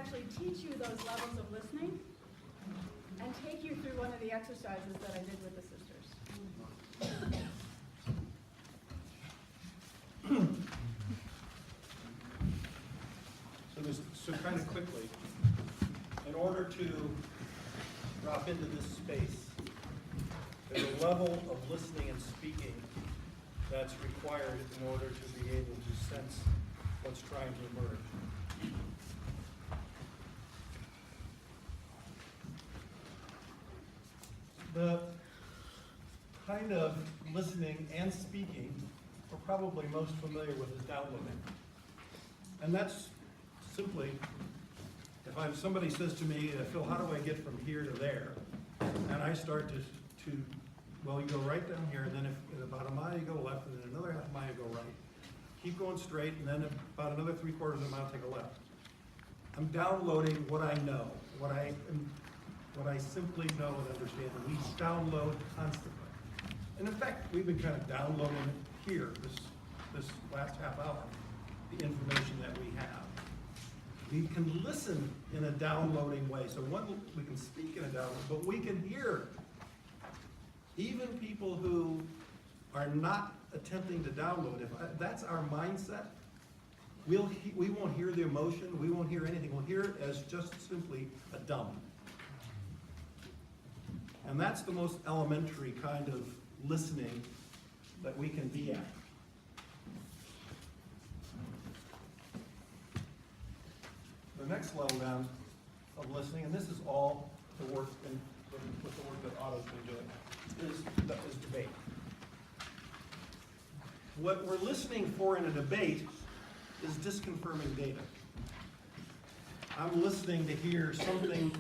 actually teach you those levels of listening and take you through one of the exercises that I did with the sisters. So kind of quickly, in order to drop into this space, there's a level of listening and speaking that's required in order to be able to sense what's trying to emerge. The kind of listening and speaking we're probably most familiar with is downloading. And that's simply, if somebody says to me, Phil, how do I get from here to there? And I start to well, you go right down here, and then if about a mile you go left, and then another half mile you go right. Keep going straight, and then about another 3/4 of a mile take a left. I'm downloading what I know, what I simply know and understand. And we download constantly. And in fact, we've been kind of downloading here this last half hour, the information that we have. We can listen in a downloading way. So we can speak in a download, but we can hear. Even people who are not attempting to download, if that's our mindset, we won't hear the emotion, we won't hear anything. We'll hear it as just simply a dump. And that's the most elementary kind of listening that we can be at. The next level down of listening, and this is all the work with the work that Otto's been doing, is debate. What we're listening for in a debate is disconfirming data. I'm listening to hear something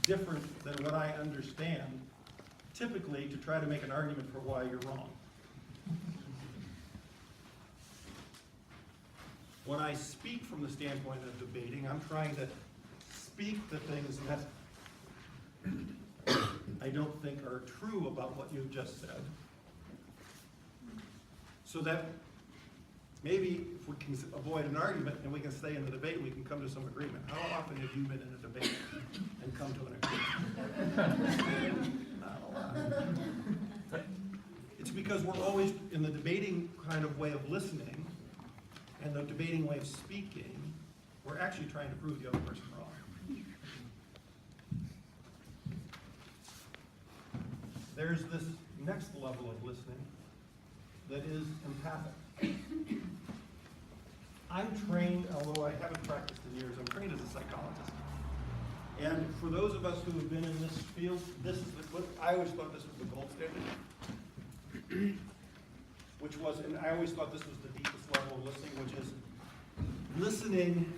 different than what I understand, typically to try to make an argument for why you're wrong. When I speak from the standpoint of debating, I'm trying to speak the things that I don't think are true about what you've just said. So that maybe if we can avoid an argument and we can stay in the debate, we can come to some agreement. How often have you been in a debate and come to an agreement? Not a lot. It's because we're always in the debating kind of way of listening and the debating way of speaking, we're actually trying to prove the other person wrong. There's this next level of listening that is empathic. I'm trained, although I haven't practiced in years, I'm trained as a psychologist. And for those of us who have been in this field, I always thought this was the gold standard. And I always thought this was the deepest level of listening, which is listening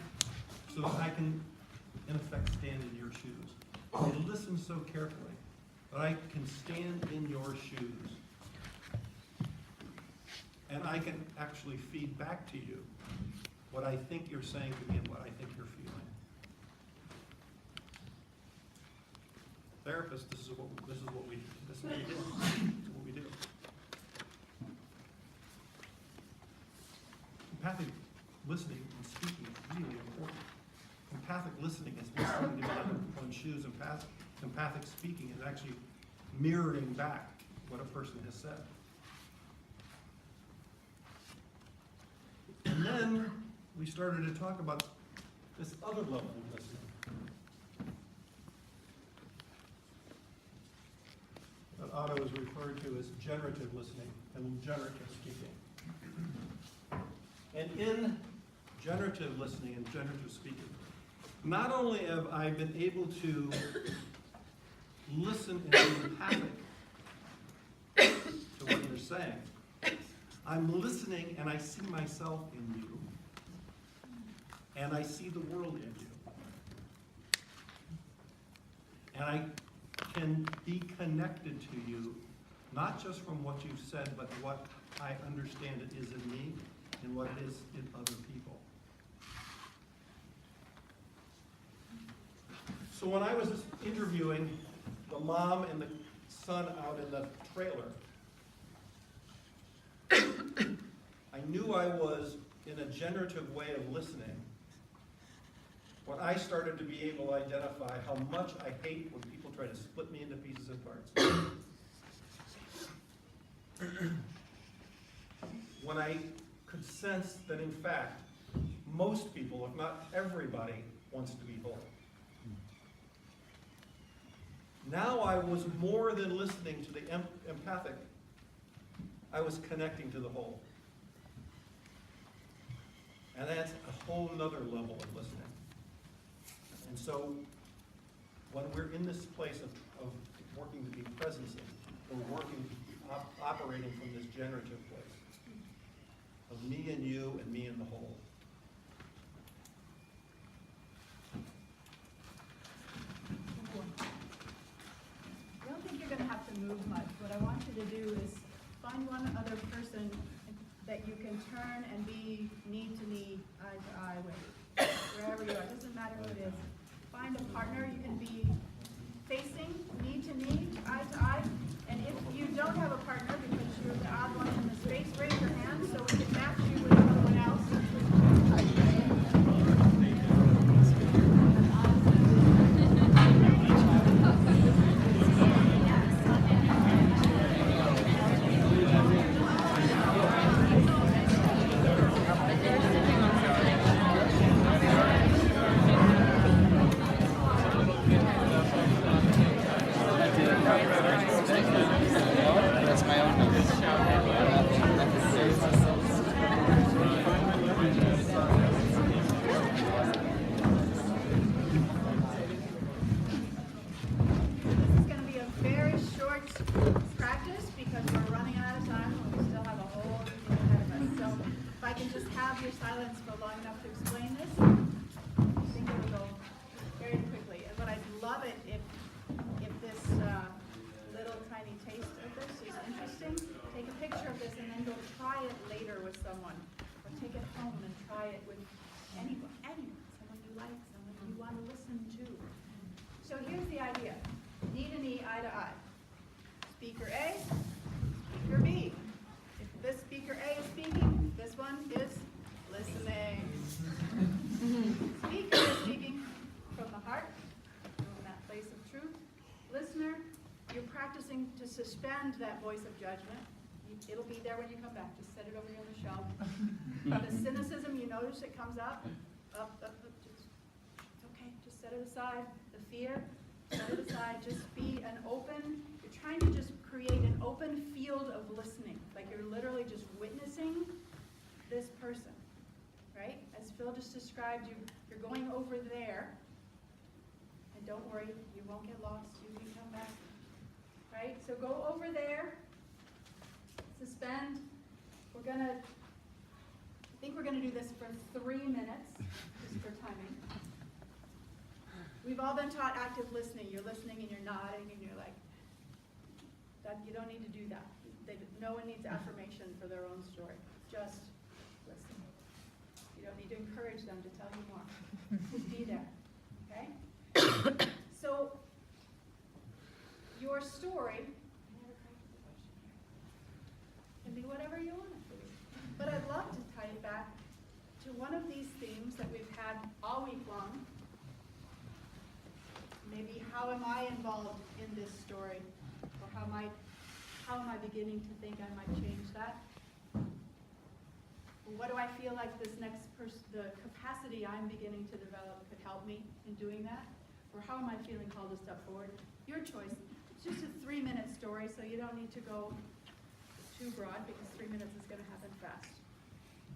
so that I can, in effect, stand in your shoes. I listen so carefully that I can stand in your shoes. And I can actually feed back to you what I think you're saying to me and what I think you're feeling. Therapists, this is what we do. This is what we do. Empathic listening and speaking is really important. Empathic listening is listening to other one's shoes. Empathic speaking is actually mirroring back what a person has said. And then we started to talk about this other level of listening that Otto is referred to as generative listening and generative speaking. And in generative listening and generative speaking, not only have I been able to listen and be empathic to what you're saying, I'm listening and I see myself in you, and I see the world in you. And I can be connected to you, not just from what you've said, but what I understand it is in me and what it is in other people. So when I was interviewing the mom and the son out in the trailer, I knew I was in a generative way of listening when I started to be able to identify how much I hate when people try to split me into pieces and parts. When I could sense that in fact, most people, if not everybody, wants to be whole. Now I was more than listening to the empathic, I was connecting to the whole. And that's a whole nother level of listening. And so, when we're in this place of working to be presencing, we're working, operating from this generative place of me and you and me and the whole. I don't think you're going to have to move much. What I want you to do is find one other person that you can turn and be knee to knee, eye to eye with, wherever you are. It doesn't matter who it is. Find a partner you can be facing, knee to knee, eye to eye. And if you don't have a partner because you're the odd one in the space, raise your hand so we can match you with someone else. That's my own. This is going to be a very short practice because we're running out of time and we still have a whole meeting ahead of us. So if I can just have your silence for long enough to explain this, I think it will go very quickly. And but I'd love it if this little tiny taste of this is interesting. Take a picture of this and then go try it later with someone. Or take it home and try it with anyone, someone you like, someone you want to listen to. So here's the idea. Knee to knee, eye to eye. Speaker A, speaker B. If this speaker A is speaking, this one is listening. Speaker is speaking from the heart, from that place of truth. Listener, you're practicing to suspend that voice of judgment. It'll be there when you come back. Just set it over here on the shelf. The cynicism, you notice it comes up. It's okay. Just set it aside. The fear, set it aside. Just be an open, you're trying to just create an open field of listening. Like you're literally just witnessing this person, right? As Phil just described, you're going over there. And don't worry, you won't get lost. You can come back, right? So go over there. Suspend. I think we're gonna do this for 3 minutes, just for timing. We've all been taught active listening. You're listening and you're nodding and you're like, that you don't need to do that. No one needs affirmation for their own story. Just listen. You don't need to encourage them to tell you more. Just be there, okay? So, your story can be whatever you want it to be. But I'd love to tie it back to one of these themes that we've had all week long. Maybe how am I involved in this story? Or how am I beginning to think I might change that? Or what do I feel like this next the capacity I'm beginning to develop could help me in doing that? Or how am I feeling called to step forward? Your choice. It's just a 3-minute story, so you don't need to go too broad because 3 minutes is going to happen fast.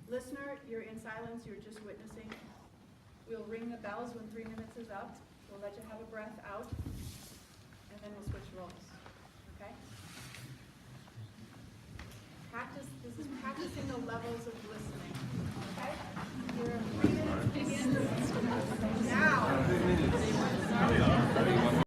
Listener, you're in silence, you're just witnessing. We'll ring the bells when 3 minutes is up. We'll let you have a breath out, and then we'll switch roles, okay? This is practicing the levels of listening, okay? Your 3 minutes begins now.